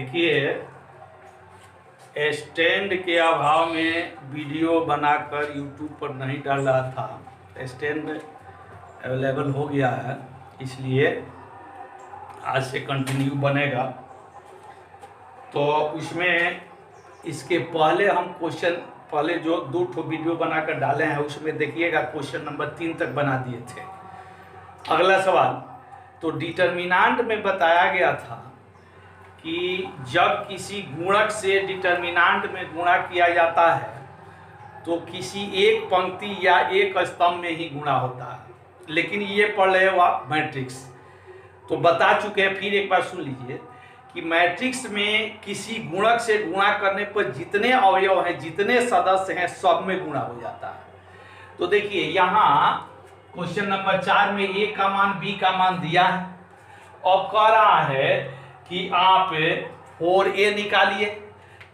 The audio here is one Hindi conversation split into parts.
देखिए, स्टैंड के अभाव में वीडियो बनाकर यूट्यूब पर नहीं डाल रहा था। स्टैंड अवेलेबल हो गया है, इसलिए आज से कंटिन्यू बनेगा। तो उसमें इसके पहले हम पहले जो 2 वीडियो बनाकर डाले हैं उसमें देखिएगा क्वेश्चन नंबर 3 तक बना दिए थे। अगला सवाल, तो डिटर्मिनेंट में बताया गया था कि जब किसी गुणक से डिटर्मिनेंट में गुणा किया जाता है तो किसी एक पंक्ति या एक स्तंभ में ही गुणा होता है। लेकिन ये पढ़ रहे हो आप मैट्रिक्स, तो बता चुके हैं, फिर एक बार सुन लीजिए कि मैट्रिक्स में किसी गुणक से गुणा करने पर जितने अवयव हैं, जितने सदस्य हैं, सब में गुणा हो जाता है। तो देखिए यहाँ क्वेश्चन नंबर 4 में ए का मान बी का मान दिया है और कह रहा है कि आप 4a निकालिए।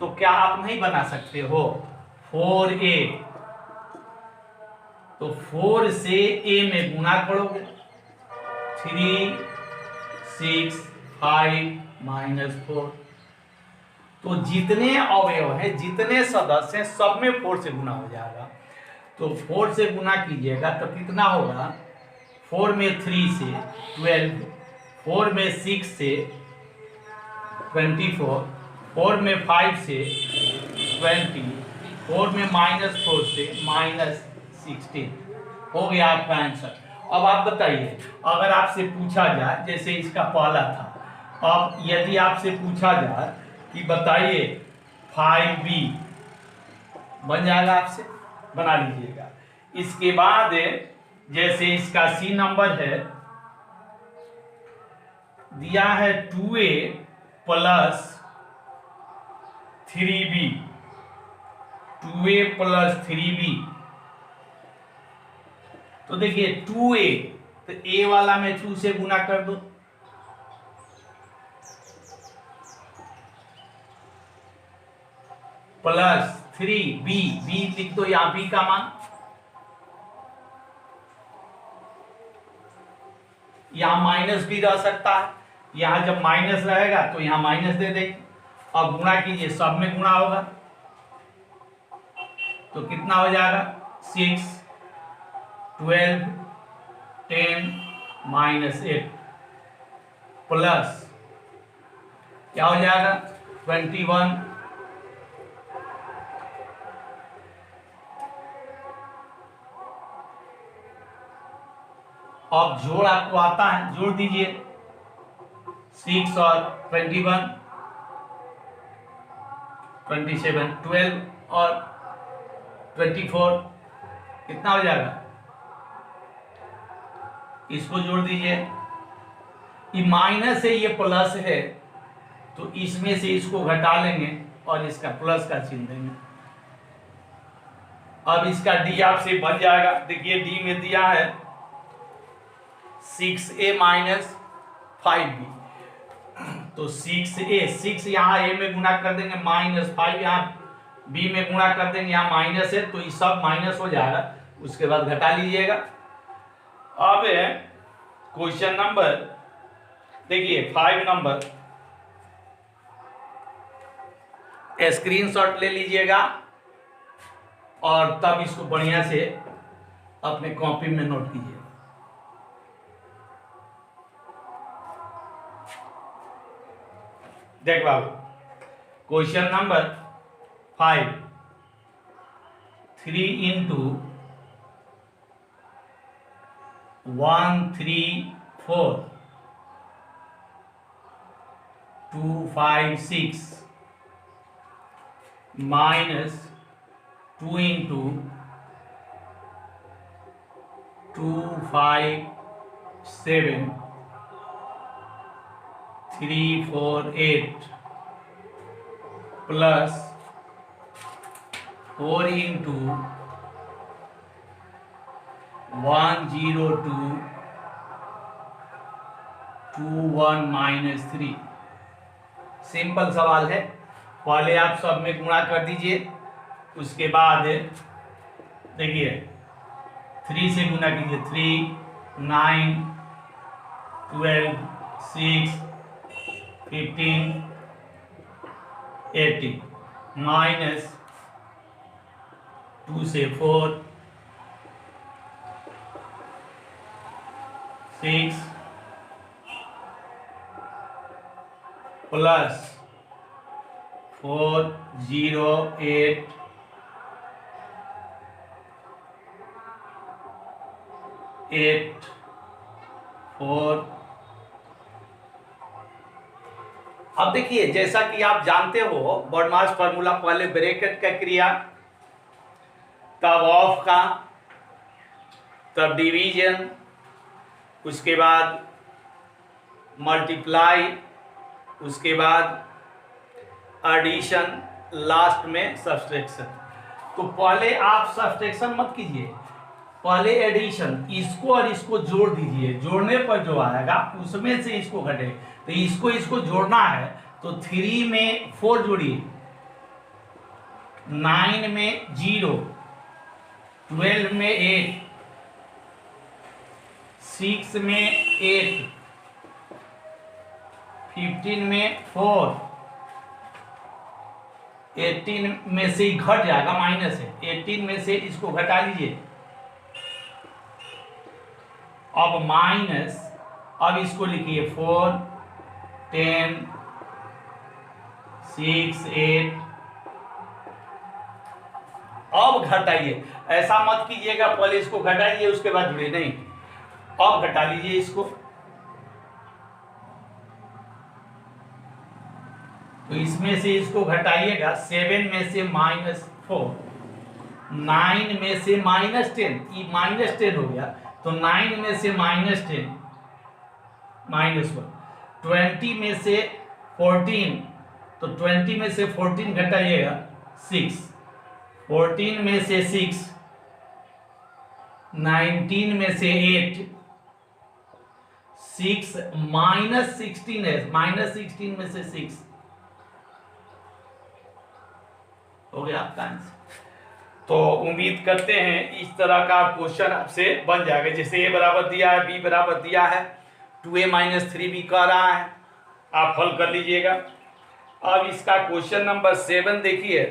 तो क्या आप नहीं बना सकते हो 4a? तो 4 से a में गुणा करोगे, 3 6 5 -4। तो जितने अवयव हैं, जितने सदस्य हैं, सब में 4 से गुणा हो जाएगा। तो 4 से गुणा कीजिएगा तो कितना होगा? 4 में 3 से 12, 4 में 6 से 24, 4 में 5 से 20, 4 में -4 से -16। हो गया आपका आंसर। अब आप बताइए, अगर आपसे पूछा जाए, जैसे इसका पहला था, अब यदि आपसे पूछा जाए कि बताइए 5b, बन जाएगा? आपसे बना लीजिएगा। इसके बाद जैसे इसका सी नंबर है, दिया है 2a + 3b, 2a + 3b। तो देखिए 2a, तो a वाला में 2 से गुना कर दो, प्लस 3b, b लिख दो यहाँ, b का मान यहाँ माइनस भी रह सकता है। यहाँ जब माइनस रहेगा तो यहाँ माइनस दे देंगे। अब गुणा कीजिए, सब में गुणा होगा तो कितना हो जाएगा? 6 12 10 -8 प्लस क्या हो जाएगा? 21। अब जोड़ आपको आता है, जोड़ दीजिए। 6 और 21 27, 12 और 24 कितना हो जाएगा? इसको जोड़ दीजिए। ये माइनस है, ये प्लस है, तो इसमें से इसको घटा लेंगे और इसका प्लस का चिन्ह देंगे। अब इसका डी आपसे बन जाएगा। देखिए डी में दिया है 6a - 5b, तो 6a, 6 यहाँ a में गुणा कर देंगे, -5 यहाँ b में गुणा कर देंगे, यहाँ माइनस है तो ये सब माइनस हो जाएगा, उसके बाद घटा लीजिएगा। अब क्वेश्चन नंबर देखिए 5 नंबर, स्क्रीनशॉट ले लीजिएगा और तब इसको बढ़िया से अपने कॉपी में नोट कीजिए। देख बाबू, क्वेश्चन नंबर 5, 3 × 1 3 4 2 5 6 -2 × 2 5 7 3 4 8 प्लस 4 × 1 0 2 2 1 -3। सिंपल सवाल है, पहले आप सब में गुणा कर दीजिए, उसके बाद देखिए 3 से गुणा कीजिए, 3 9 12 6 15 18 माइनस 2 से 4 6 प्लस 4 0 8 8 4। अब देखिए, जैसा कि आप जानते हो बॉडमास फार्मूला, पहले ब्रैकेट का क्रिया, तब ऑफ का, तब डिवीजन, उसके बाद मल्टीप्लाई, उसके बाद एडिशन, लास्ट में सब्सट्रैक्शन। तो पहले आप सब्सट्रैक्शन मत कीजिए, पहले एडिशन, इसको और इसको जोड़ दीजिए। जोड़ने पर जो आएगा उसमें से इसको घटे, तो इसको जोड़ना है तो 3 में 4 जोड़िए, 9 में 0, 12 में 8, 6 में 8, 15 में 4, 18 में से ही घट जाएगा, माइनस है, 18 में से इसको घटा लीजिए। अब माइनस, अब इसको लिखिए 4 10 6 8। अब घटाइए, ऐसा मत कीजिएगा पहले इसको घटाइए उसके बाद जुड़िए, नहीं, अब घटा लीजिए इसको। तो इसमें से इसको घटाइएगा, 7 में से -4, 9 में से -10, ये -10 हो गया, तो 9 में से -10 -1, 20 में से 14, तो 20 में से 14 घटाइएगा 6, 14 में से 6, 19 में से 8, 6 -16 है, -16 में से 6 हो गया आपका आंसर। तो उम्मीद करते हैं इस तरह का क्वेश्चन आपसे बन जाएगा। जैसे ए बराबर दिया है, बी बराबर दिया है, 2a - 3b कह रहा है, आप हल कर लीजिएगा। अब इसका क्वेश्चन नंबर 7 देखिए।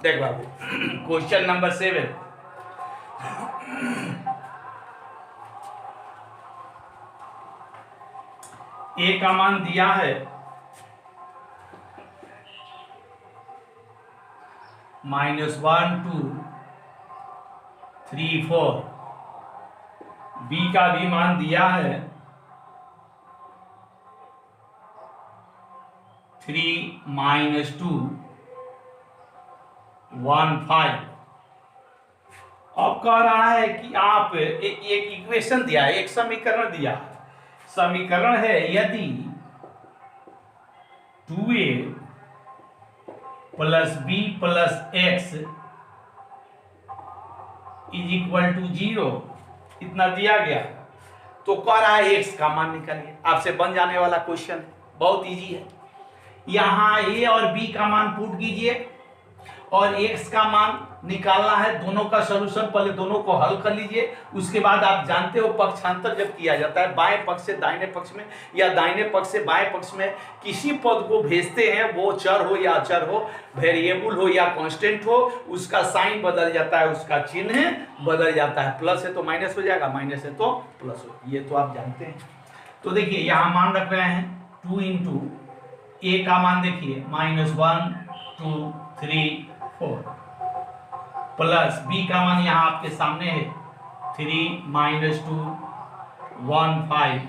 देख बाबू, क्वेश्चन नंबर 7, ए का मान दिया है -1 2 3 4, बी का भी मान दिया है 3 - 2 1 5। अब कह रहा है कि आप एक इक्वेशन दिया है, एक समीकरण दिया है। समीकरण है यदि 2a + b + x = 0, इतना दिया गया, तो कह रहा है x का मान निकालिए। आपसे बन जाने वाला क्वेश्चन है, बहुत इजी है। यहाँ a और b का मान पुट कीजिए और x का मान निकालना है। दोनों का सॉल्यूशन, पहले दोनों को हल कर लीजिए, उसके बाद आप जानते हो पक्षांतर जब किया जाता है, बाएं पक्ष से दाहिने पक्ष में या दाहिने पक्ष से बाएं पक्ष में किसी पद को भेजते हैं, वो चर हो या अचर हो, वेरिएबल हो या कांस्टेंट हो, उसका साइन बदल जाता है, उसका चिन्ह बदल जाता है। प्लस है तो माइनस हो जाएगा, माइनस है तो प्लस हो, ये तो आप जानते हैं। तो देखिए यहाँ मान रख रहे हैं 2 × a का मान देखिए -1 2 3 4, प्लस b का मान यहाँ आपके सामने है 3 - 2 1 5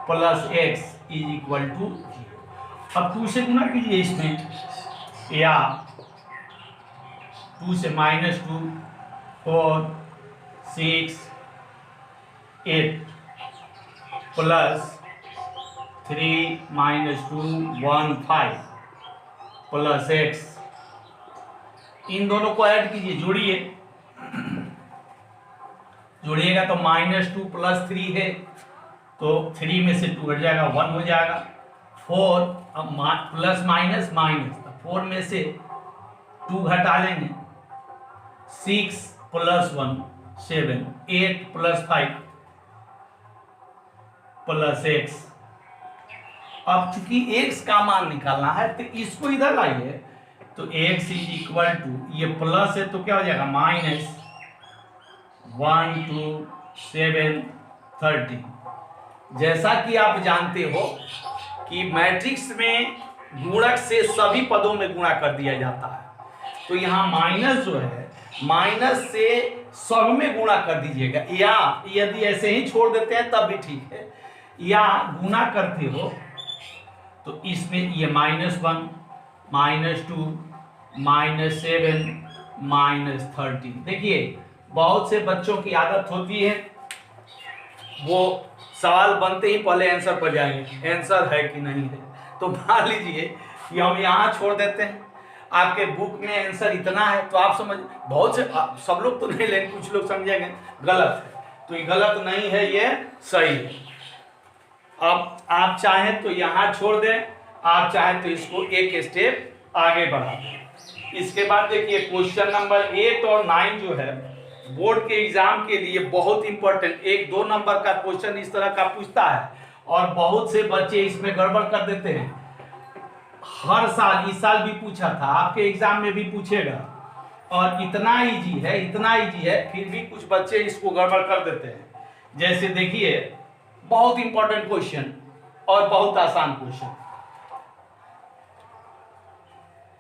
प्लस x = 0। अब 2 से गुना कीजिए इसमें, या 2 से -2 4 6 8 प्लस 3 - 2 1 5 प्लस x, इन दोनों को ऐड कीजिए, जोड़िए, जोड़िएगा तो -2 + 3 है, तो 3 में से 2 हट जाएगा, 1 हो जाएगा। 4, अब प्लस माइनस माइनस, 4 में से 2 घटा लेंगे 6 + 1 7, 8 + 5 + x। अब चूंकि x का मान निकालना है तो इसको इधर लाइए, तो x = ये प्लस है तो क्या हो जाएगा -1 2 7 30। जैसा कि आप जानते हो कि मैट्रिक्स में गुणक से सभी पदों में गुणा कर दिया जाता है, तो यहाँ माइनस जो है माइनस से सब में गुणा कर दीजिएगा, या यदि ऐसे ही छोड़ देते हैं तब भी ठीक है, या गुणा करते हो तो इसमें ये -1 -2 -7 -30। देखिए बहुत से बच्चों की आदत होती है, वो सवाल बनते ही पहले आंसर पर जाएंगे, आंसर है कि नहीं है। तो मान लीजिए कि हम यहाँ छोड़ देते हैं, आपके बुक में आंसर इतना है तो आप समझ, बहुत से सब लोग तो नहीं, लेकिन कुछ लोग समझेंगे गलत है, तो ये गलत नहीं है, ये सही है। अब आप चाहें तो यहाँ छोड़ दें, आप चाहें तो इसको एक स्टेप आगे बढ़ा दें। इसके बाद देखिए क्वेश्चन नंबर 8 और 9 जो है बोर्ड के एग्जाम के लिए बहुत इंपॉर्टेंट, 1-2 नंबर का क्वेश्चन इस तरह का पूछता है, और बहुत से बच्चे इसमें गड़बड़ कर देते हैं। हर साल, इस साल भी पूछा था, आपके एग्जाम में भी पूछेगा, और इतना इजी है, इतना इजी है, फिर भी कुछ बच्चे इसको गड़बड़ कर देते हैं। जैसे देखिए बहुत इंपॉर्टेंट क्वेश्चन और बहुत आसान क्वेश्चन,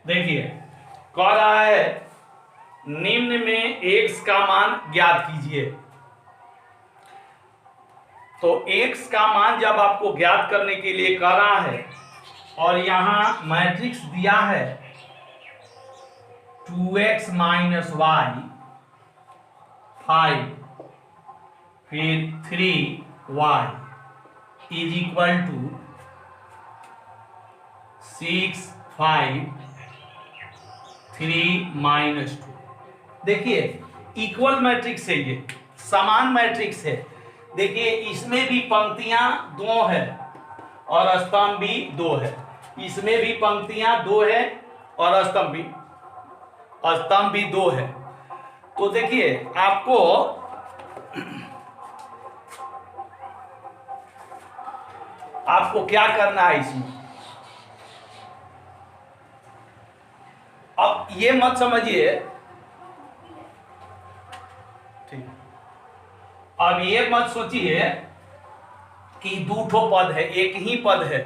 देखिए कह रहा है निम्न में x का मान ज्ञात कीजिए। तो x का मान जब आपको ज्ञात करने के लिए कह रहा है, और यहां मैट्रिक्स दिया है 2x - y 5 फिर 3y = 6 5 3 - 2। देखिए इक्वल मैट्रिक्स है, ये समान मैट्रिक्स है। देखिए इसमें भी पंक्तियां 2 है और स्तंभ भी 2 है, इसमें भी पंक्तियां 2 है और स्तंभ भी 2 है। तो देखिए आपको क्या करना है इसमें, अब ये मत समझिए, ठीक, अब ये मत सोचिए कि 2 ठो पद है, एक ही पद है।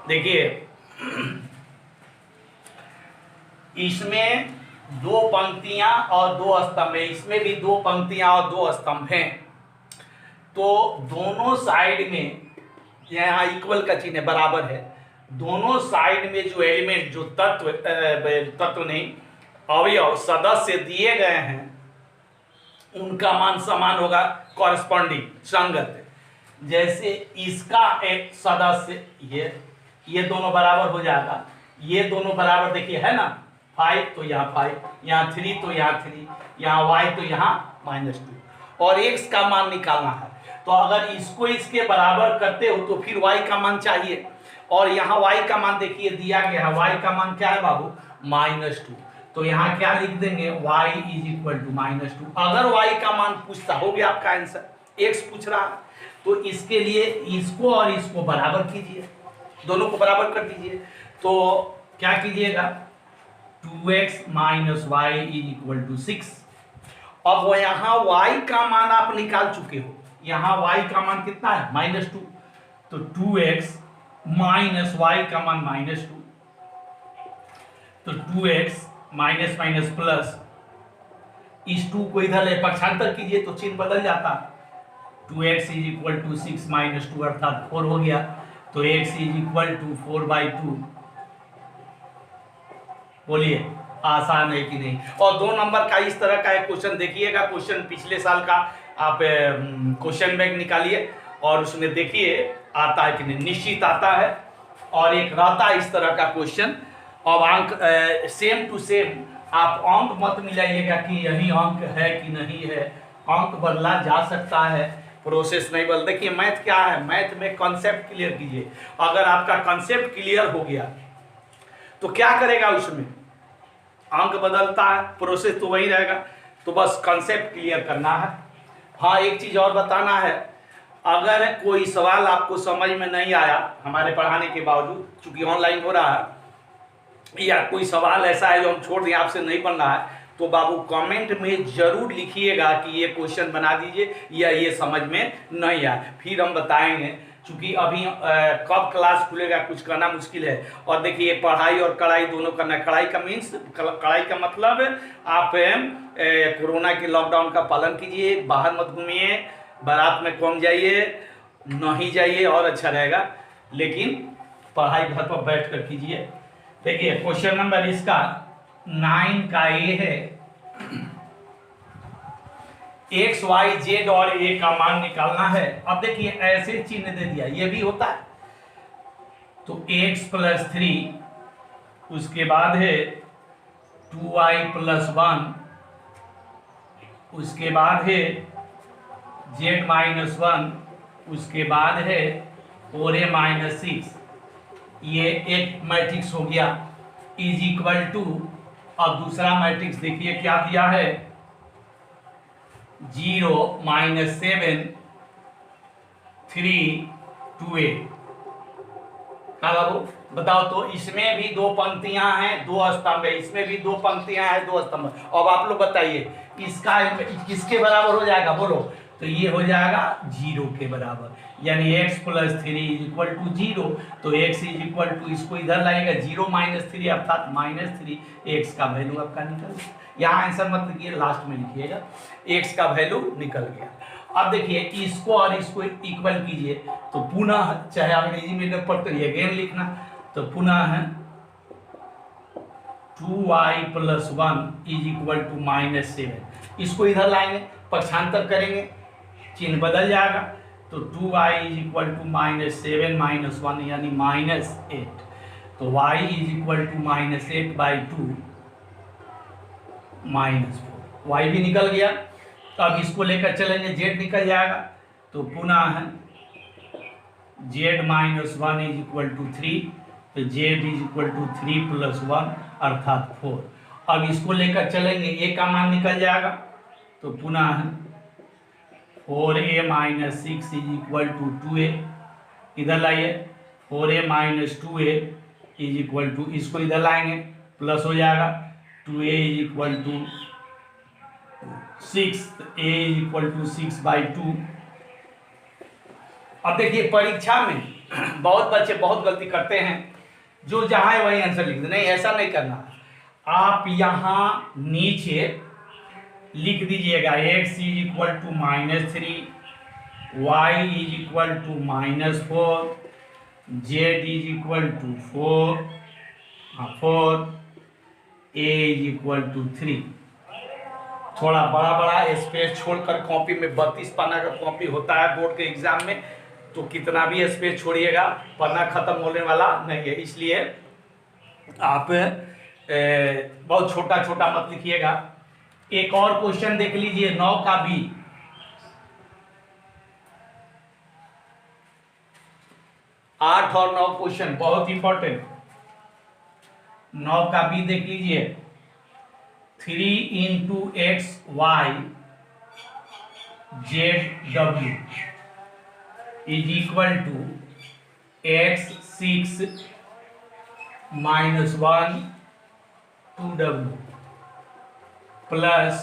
देखिए इसमें 2 पंक्तियां और 2 स्तंभ है, इसमें भी 2 पंक्तियां और 2 स्तंभ हैं, तो दोनों साइड में यहाँ इक्वल का चिन्ह बराबर है, दोनों साइड में जो एलिमेंट, जो तत्व नहीं अवयव सदस्य दिए गए हैं, उनका मान समान होगा, कॉरेस्पॉन्डिंग संगत। जैसे इसका एक सदस्य ये दोनों बराबर हो जाएगा, ये दोनों बराबर देखिए है ना, 5 तो यहाँ 5, यहाँ 3 तो यहाँ 3, यहाँ y तो यहाँ -2, और x का मान निकालना है। तो अगर इसको इसके बराबर करते हो तो फिर y का मान चाहिए, और यहाँ y का मान देखिए दिया गया है, y का मान क्या है बाबू -2, तो यहाँ क्या लिख देंगे y = -2। अगर y का मान पूछता, हो गया आपका आंसर, x पूछ रहा है, तो इसके लिए इसको और इसको बराबर कीजिए, दोनों को बराबर कर दीजिए। तो क्या कीजिएगा 2x - y = 6। अब वो यहाँ y का मान आप निकाल चुके हो, यहाँ y का मान कितना है -2, तो 2x - y का मान -2, तो 2x माइनस प्लस, इस 2 को इधर ले पक्षांतर कीजिए तो चिन्ह बदल जाता है, 2x = 6 - 2 अर्थात 4 हो गया, तो x = 4/2। बोलिए आसान है कि नहीं। और 2 नंबर का इस तरह का एक क्वेश्चन देखिएगा, क्वेश्चन पिछले साल का आप क्वेश्चन बैंक निकालिए और उसमें देखिए आता है कि नहीं, निश्चित आता है, और एक रहता है इस तरह का क्वेश्चन। अब अंक सेम टू सेम, आप अंक मत मिलाइएगा कि यही अंक है कि नहीं है, अंक बदला जा सकता है, प्रोसेस नहीं बदल। देखिए मैथ क्या है, मैथ में कॉन्सेप्ट क्लियर कीजिए, अगर आपका कॉन्सेप्ट क्लियर हो गया तो क्या करेगा उसमें, अंक बदलता है, प्रोसेस तो वही रहेगा। तो बस कंसेप्ट क्लियर करना है। हाँ, एक चीज और बताना है, अगर कोई सवाल आपको समझ में नहीं आया हमारे पढ़ाने के बावजूद, चूंकि ऑनलाइन हो रहा है, या कोई सवाल ऐसा है जो हम छोड़ दें, आपसे नहीं बन रहा है, तो बाबू कमेंट में जरूर लिखिएगा कि ये क्वेश्चन बना दीजिए या ये समझ में नहीं आया, फिर हम बताएंगे। चूंकि अभी कब क्लास खुलेगा कुछ कहना मुश्किल है। और देखिए, पढ़ाई और कड़ाई दोनों करना है। कड़ाई का मीन्स, कड़ाई का मतलब आप कोरोना के लॉकडाउन का पालन कीजिए, बाहर मत घूमिए, बारात में कम जाइए, नहीं जाइए और अच्छा रहेगा, लेकिन पढ़ाई घर पर बैठ कर कीजिए। देखिए क्वेश्चन नंबर इसका 9 का ए है, एक्स वाई जेड और ए का मान निकालना है। अब देखिए ऐसे चिन्ह दे दिया, ये भी होता है, तो x + 3, उसके बाद है 2y + 1, उसके बाद है z - 1, उसके बाद है 4a - 6। ये एक मैट्रिक्स हो गया, इज इक्वल टू, अब दूसरा मैट्रिक्स देखिए क्या दिया है, 0 - 7 3 2a। हाँ बाबू बताओ, तो इसमें भी दो पंक्तियां हैं, दो स्तंभ है, इसमें भी दो पंक्तियां हैं, दो स्तंभ। अब आप लोग बताइए इसका किसके बराबर हो जाएगा, बोलो। तो ये हो जाएगा 0 के बराबर, यानी x + 3 = 0। तो x = इसको इधर लाएगा, 0 - 3 अर्थात -3, x का वैल्यू आपका निकल गया। यहाँ आंसर मत लिखिए, लास्ट में लिखिएगा, x का वैल्यू निकल गया। अब देखिए इसको और इसको इक्वल कीजिए, तो पुनः, चाहे अंग्रेजी में पढ़ते रहिए, अगेन लिखना, तो पुनः है 2y + 1 = -7। इसको इधर लाएंगे, पक्षांतर करेंगे, चिन्ह बदल जाएगा, तो 2y = -7 - 1 यानी -8। तो y = -8/2 -4, y भी निकल गया। अब इसको लेकर चलेंगे, z निकल जाएगा, तो पुनः है z - 1 = 3, तो z = 3 + 1 अर्थात 4। अब इसको लेकर चलेंगे, a का मान निकल जाएगा, तो पुनः है 4a - 6 = 2a। इधर लाइए, 4a - 2a = इसको इधर लाएंगे, प्लस हो जाएगा, 2a = 6, a = 6/2। अब देखिए परीक्षा में बहुत बच्चे बहुत गलती करते हैं, जो जहां है वही आंसर लिख दे। नहीं, ऐसा नहीं करना, आप यहां नीचे लिख दीजिएगा x = -3, y = -4, z = 4, a = 3। थोड़ा बड़ा बड़ा स्पेस छोड़कर, कॉपी में 32 पन्ना का कॉपी होता है बोर्ड के एग्जाम में, तो कितना भी स्पेस छोड़िएगा पन्ना खत्म होने वाला नहीं है, इसलिए आप बहुत छोटा छोटा मत लिखिएगा। एक और क्वेश्चन देख लीजिए, 9 का बी, 8 और 9 क्वेश्चन बहुत इंपॉर्टेंट। 9 का बी देख लीजिए, 3 × x y z w = x 6 - 1 2w plus,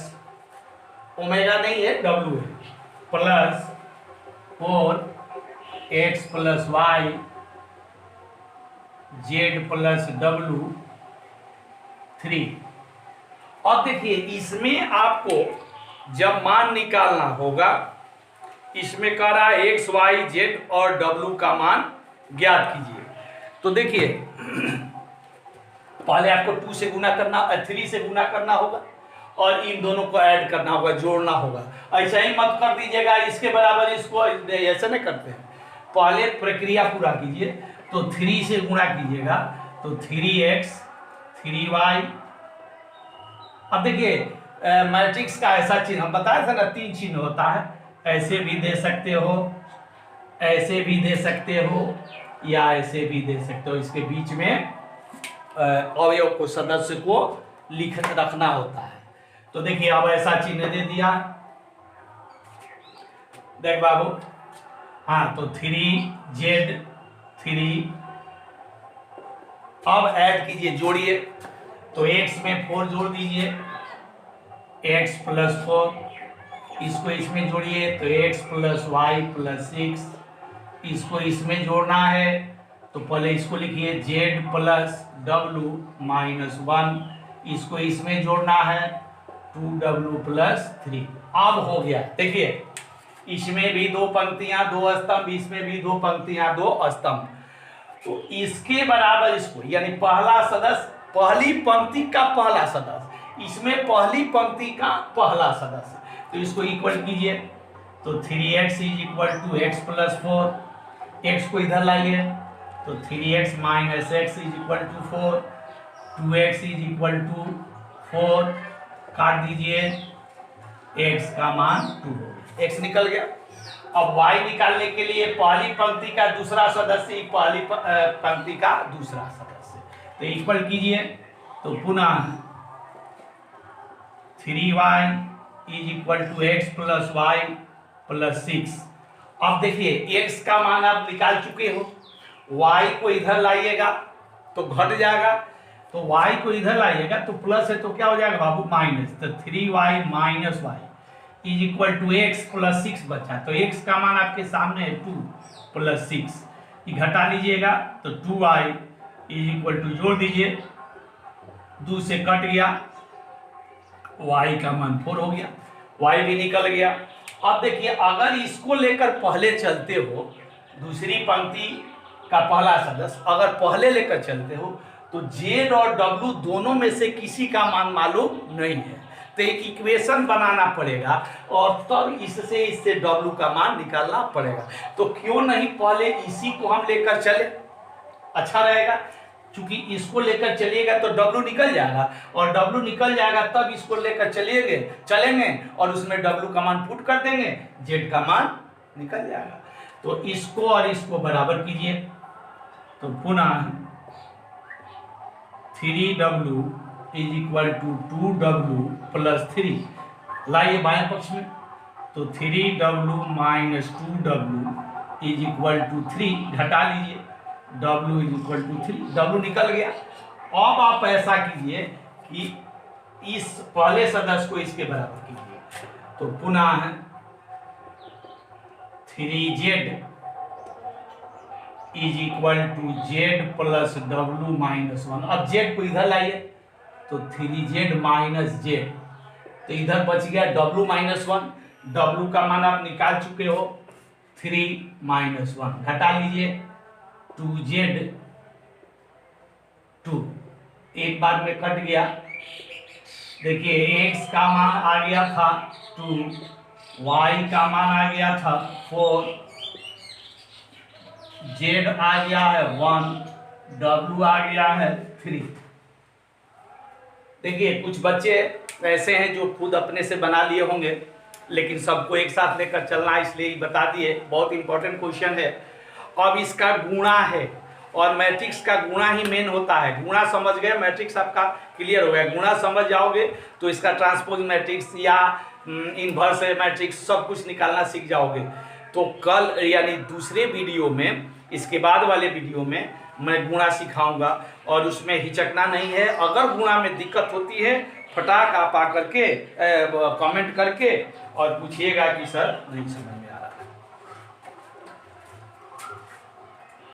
omega नहीं है, w है, plus 4x + y z + w 3। अब देखिए इसमें आपको जब मान निकालना होगा, इसमें कह रहा है x y z और w का मान ज्ञात कीजिए। तो देखिए पहले आपको 2 से गुना करना, 3 से गुना करना होगा, और इन दोनों को ऐड करना होगा, जोड़ना होगा। ऐसा ही मत कर दीजिएगा इसके बराबर इसको, ऐसा नहीं करते हैं, पहले प्रक्रिया पूरा कीजिए। तो 3 से गुणा कीजिएगा, तो 3x 3y। अब देखिए मैट्रिक्स का ऐसा चिन्ह हम बताया था ना, 3 चिन्ह होता है, ऐसे भी दे सकते हो, ऐसे भी दे सकते हो, या ऐसे भी दे सकते हो, इसके बीच में अवयव को, सदस्य को लिख रखना होता है। तो देखिए अब ऐसा चिन्ह दे दिया, देख बाबू, हाँ, तो 3Z3। अब ऐड कीजिए, जोड़िए, तो x में 4 जोड़ दीजिए, x + 4, इसको इसमें जोड़िए तो x + y + 6, इसको इसमें जोड़ना है तो पहले इसको लिखिए z + w - 1, इसको इसमें जोड़ना है 2w + 3। अब हो गया, देखिए इसमें भी 2 पंक्तियां 2 स्तंभ, इसमें भी 2 पंक्तियां 2 स्तंभ, तो इसके बराबर इसको, यानी पहला सदस्य, पहली पंक्ति का पहला सदस्य, इसमें पहली पंक्ति का पहला सदस्य, तो इसको इक्वल कीजिए, तो 3x = x + 4, x को इधर लाइए तो 3x - x = 4, 2x = 4, काट दीजिए, x का मान 2, x निकल गया। अब y निकालने के लिए पहली पंक्ति का दूसरा सदस्य, पहली पंक्ति का दूसरा सदस्य, तो इक्वल कीजिए, तो पुनः 3y = x + y + 6। अब देखिए x का मान आप निकाल चुके हो, y को इधर लाइएगा तो घट जाएगा, तो y को इधर लाइएगा तो प्लस है तो क्या हो जाएगा बाबू, माइनस, तो 3y - y = x + 6 बचा, तो x का मान आपके सामने है 2 + 6, ये घटा लीजिएगा तो 2y = जोड़ दीजिए, 2 से कट गया, y का मान 4 हो गया, y भी निकल गया। अब देखिए अगर इसको लेकर पहले चलते हो, दूसरी पंक्ति का पहला सदस्य अगर पहले लेकर चलते हो तो z और w दोनों में से किसी का मान मालूम नहीं है, तो एक इक्वेशन बनाना पड़ेगा और तब इससे w का मान निकालना पड़ेगा। तो क्यों नहीं पहले इसी को हम लेकर चले, अच्छा रहेगा, क्योंकि इसको लेकर चलिएगा तो w निकल जाएगा, और w निकल जाएगा तब इसको लेकर चलेंगे और उसमें w का मान पुट कर देंगे, z का मान निकल जाएगा। तो इसको और इसको बराबर कीजिए, तो पुनः 3w = 2w + 3 लाइए बाएं पक्ष में, तो 3w - 2w = 3, घटा लीजिए, w = 3, w निकल गया। अब आप ऐसा कीजिए कि इस पहले सदस्य को इसके बराबर कीजिए, तो पुनः 3z = z + w - 1, अब z को इधर लाइए तो 3z - z, तो इधर बच गया w - 1, w का मान आप निकाल चुके हो 3 - 1, घटा लीजिए 2z 2, एक बार में कट गया, देखिए x का मान आ गया था 2, y का मान आ गया था 4, z आ गया है 1, w आ गया है 3। देखिए कुछ बच्चे ऐसे हैं जो खुद अपने से बना लिए होंगे, लेकिन सबको एक साथ लेकर चलना इसलिए बता दिए, बहुत इंपॉर्टेंट क्वेश्चन है। अब इसका गुणा है और मैट्रिक्स का गुणा ही मेन होता है, गुणा समझ गए मैट्रिक्स आपका क्लियर हो गया, गुणा समझ जाओगे तो इसका ट्रांसपोज मैट्रिक्स या इनवर्स मैट्रिक्स सब कुछ निकालना सीख जाओगे। तो कल यानी दूसरे वीडियो में, इसके बाद वाले वीडियो में मैं गुणा सिखाऊंगा और उसमें हिचकना नहीं है। अगर गुणा में दिक्कत होती है फटाक आप आकर के कमेंट करके और पूछिएगा कि सर नहीं समझ में आ रहा।